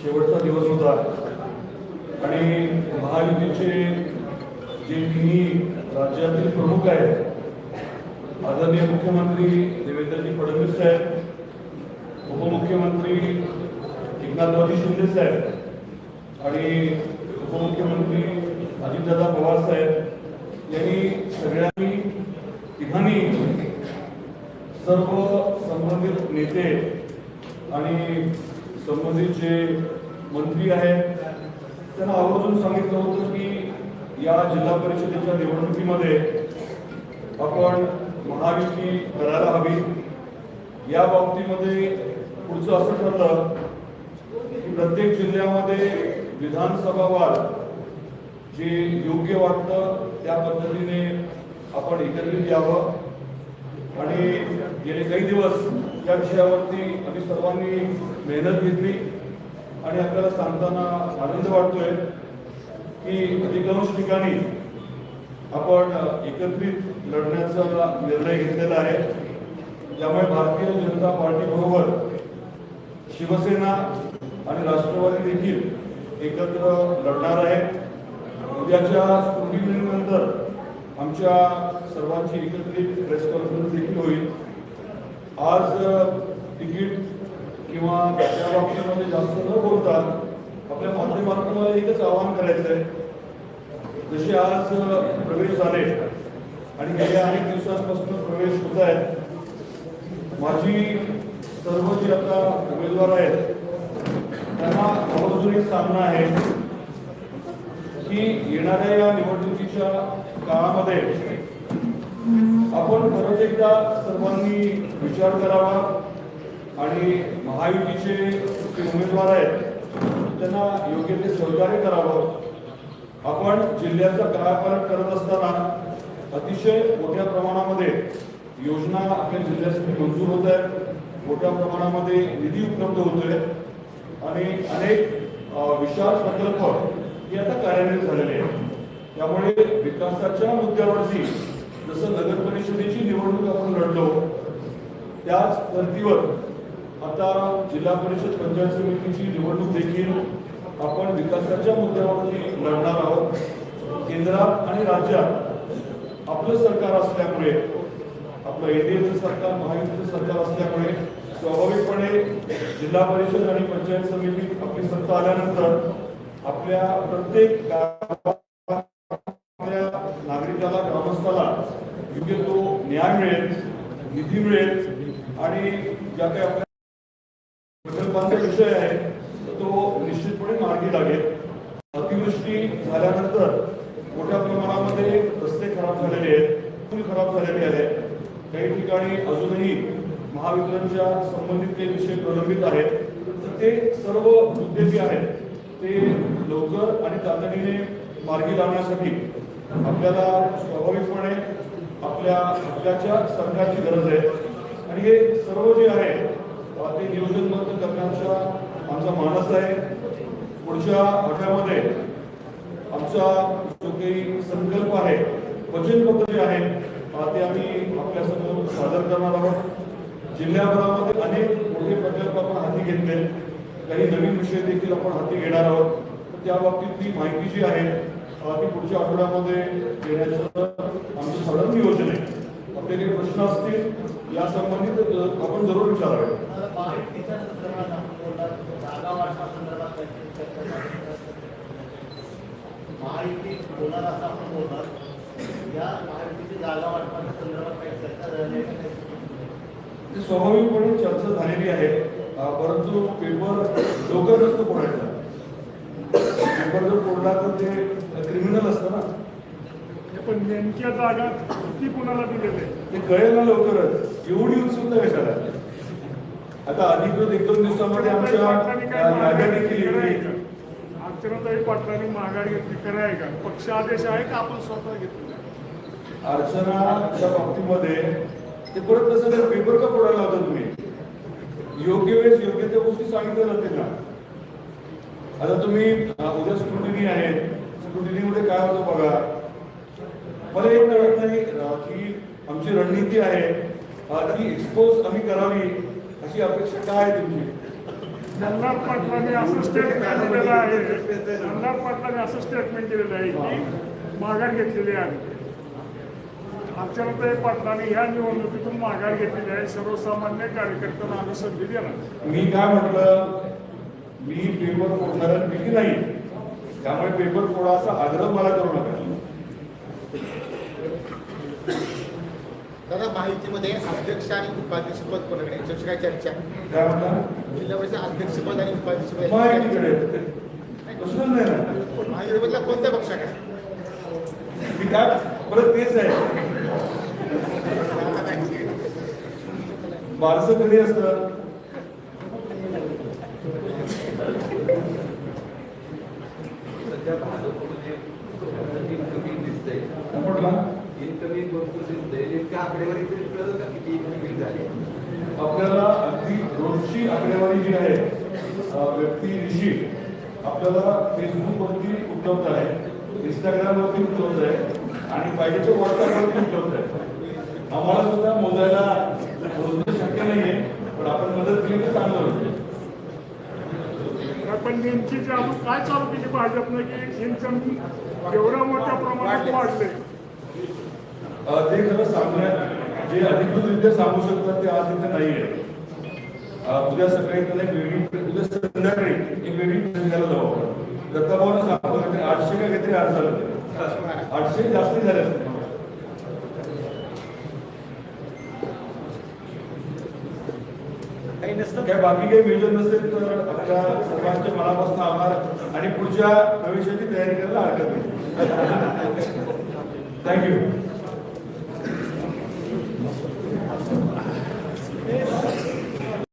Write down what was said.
शेवटचा दिवस होता आणि महायुतीचे जे तिन्ही राज्यातील प्रमुख आहेत, आदरणीय मुख्यमंत्री देवेंद्रजी फडणवीस साहेब, उपमुख्यमंत्री एकनाथरावजी शिंदे साहेब आणि उपमुख्यमंत्री अजितदादा पवार साहेब यांनी सगळ्यांनी तिघांनी सर्व संबंधित नेते आणि संबंधित जे मंत्री आहेत त्यांना आवर्जून सांगितलं होतं की या जिल्हा परिषदेच्या निवडणुकीमध्ये आपण महायुती करायला हवी। या बाबतीमध्ये पुढचं असं ठरलं की प्रत्येक जिल्ह्यामध्ये विधानसभावार जे योग्य वाटतं त्या पद्धतीने आपण एकत्रित यावं आणि गेले काही दिवस या विषयावरती आम्ही सर्वांनी मेहनत घेतली आणि आपल्याला सांगताना आनंद वाटतोय की अधिकांश ठिकाणी आपण एकत्रित लढण्याचा निर्णय घेतलेला आहे। त्यामुळे भारतीय जनता पार्टी बरोबर शिवसेना आणि राष्ट्रवादी देखील एकत्र लढणार आहे। उद्याच्या स्क्रुटिनीनंतर आमच्या सर्वांची एकत्रित प्रेस कॉन्फरन्स देखील होईल। आज तिकीट किंवा त्या बाबतीमध्ये जास्त न बोलता आपल्या माध्यमातून मला एकच आवाहन करायचं आहे, जसे आज प्रवेश झाले आणि गेल्या अनेक दिवसांपासून प्रवेश होत आहेत, माझी सर्व जे आता उमेदवार आहेत त्यांना आवर्जून एक सांगणं आहे की येणाऱ्या या निवडणुकीच्या काळामध्ये आपण परत एकदा सर्वांनी विचार करावा आणि महायुतीचे जे उमेदवार आहेत त्यांना योग्य ते सहकार्य करावं। आपण जिल्ह्याचा कायापालट करत असताना अतिशय मोठ्या प्रमाणामध्ये योजना आपल्या जिल्ह्यासाठी मंजूर होत आहेत, मोठ्या प्रमाणामध्ये निधी उपलब्ध होतोय आणि अनेक विशाल प्रकल्प हे आता कार्यान्वित झालेले आहेत। त्यामुळे विकासाच्या मुद्द्यावरती जसं नगर परिषदेची निवडणूक आपण लढलो त्याच धर्तीवर आता जिल्हा परिषद पंचायत समितीची निवडणूक देखील आपण विकासाच्या मुद्द्यावरती लढणार आहोत। केंद्रात आणि राज्यात आपलं सरकार असल्यामुळे, आपलं एनडीएचं सरकार, महायुतीचं सरकार असल्यामुळे स्वाभाविकपणे जिल्हा परिषद आणि पंचायत समितीत आपली सत्ता आल्यानंतर आपल्या प्रत्येक नागरिकाला, ग्रामस्थाला योग्य तो न्याय मिळेल, निधी मिळेल आणि ज्या काही आपल्या प्रकल्पांचा विषय आहे तो निश्चितपणे मार्गी लागेल। अतिवृष्टी झाल्यानंतर मोठ्या प्रमाणामध्ये रस्ते खराब झालेले आहेत, पूल खराब झालेले आहेत, काही ठिकाणी अजूनही महावितरणच्या संबंधित काही विषय प्रलंबित आहेत, तर ते सर्व मुद्दे जे आहेत ते लवकर आणि तातडीने मार्गी लावण्यासाठी आपल्याला स्वाभाविकपणे आपल्या हक्काच्या सरकारची गरज आहे आणि हे सर्व जे आहे ते नियोजनबद्ध करण्याचा आमचा मानस आहे। पुढच्या आठवड्यामध्ये आमचा जो काही संकल्प आहे, वचनपत्र जे आहे ते आम्ही आपल्यासमोर सादर करणार आहोत। जिल्ह्याभरामध्ये अनेक मोठे प्रकल्प आपण हाती घेतले, काही नवीन विषय देखील आपण हाती घेणार आहोत। त्या बाबतीतली माहिती जी आहे ती पुढच्या आठवड्यामध्ये देण्याचं आमचं साधारण नियोजन आहे। आपले काही प्रश्न असतील या संबंधित आपण जरूर विचारावे। स्वाभाविकपणे चर्चा झालेली आहे, परंतु पेपर लवकर नसतो फोडायचा। पेपर जर फोडला तर ते क्रिमिनल असतं ना, पण नेमक्या जागा किती कुणाला दिलेले ते कळेल ना लवकरच। एवढी उत्सुकता कशाला? आता अधिकृत 1-2 दिवसामध्ये आमच्या जागा देखील येईल। अर्चनाताई पाटलांनी माघार घेतली, खरं आहे का? पक्ष आदेश आहे का आपण स्वतः घेतलेला? अर्चनाच्या बाबतीमध्ये ते परत तसं तर पेपर का फोडायला होता तुम्ही? योग्य वेळेस योग्य त्या गोष्टी सांगितल्या जातील ना। आता तुम्ही उद्या स्क्रुटिनी आहे, स्क्रुटिनीमध्ये काय होतं बघा। मला एक कळत नाही की आमची रणनीती आहे ती एक्सपोज आम्ही करावी अशी अपेक्षा काय आहे तुमची? मल्हार पाटलांनी असं स्टेटमेंट दिलेलं आहे, मल्हार पाटलांनी असं स्टेटमेंट दिलेलं आहे की माघार घेतलेली आहे. अर्चनाताई पाटलांनी ह्या निवडणुकीतून माघार घेतलेली आहे. सर्वसामान्य कार्यकर्त्यांना आम्ही संधी देणार. मी काय म्हटलं, मी पेपर फोडणाऱ्यांपैकी नाही, त्यामुळे पेपर फोडाचा आग्रह मला करू नका. दादा, माहितीमध्ये अध्यक्ष आणि उपाध्यक्षपद कोणाकडे याच्याविषयी काय चर्चा? काय म्हणता? जिल्हा परिषद अध्यक्षपद आणि उपाध्यक्षपद माहितीकडे कसं नाही ना. माहितीमधल्या कोणत्या पक्षाकडे? मी काय परत तेच आहे, बारसं कधी असतं. सध्या भाजपमध्ये इन्कमिंग दिसतंय, म्हटलं इन्कमिंग भरपूर दिसतंय. नेमक्या आकडेवारी तरी कळलं का किती इन्कमिंग झाली? आपल्याला अगदी रोजची आकडेवारी जी आहे व्यक्तीविषयी आपल्याला फेसबुकवरती उपलब्ध आहे, इंस्टाग्रामवरती उपलब्ध आहे आणि पाहिजे तर व्हॉट्सअपवरती उपलब्ध आहे. आम्हाला सुद्धा मोजायला मोजणं शक्य नाहीये, पण आपण मदत केली तर चांगलं होतं. पण नेमकी जादू काय चालू केली भाजपने की इन्कम एवढ्या मोठ्या प्रमाणात वाढले? ते खरं सांगण्यात जे अधिकृतरित्या सांगू शकतात ते आज इथे नाही आहे. उद्या सकाळी त्याला एक वेगळी, उद्या संध्याकाळी एक वेगळी घ्यायला जाऊ आपण. दत्ताभाऊनं सांगतो की 800 का काहीतरी आज झालं, 800 जास्त झाले असते. काय बाकी काही मेजर नसेल तर आपल्या सर्वांच्या मनापासून आभार आणि पुढच्या भविष्याची तयारी करायला हरकत नाही. थँक्यू.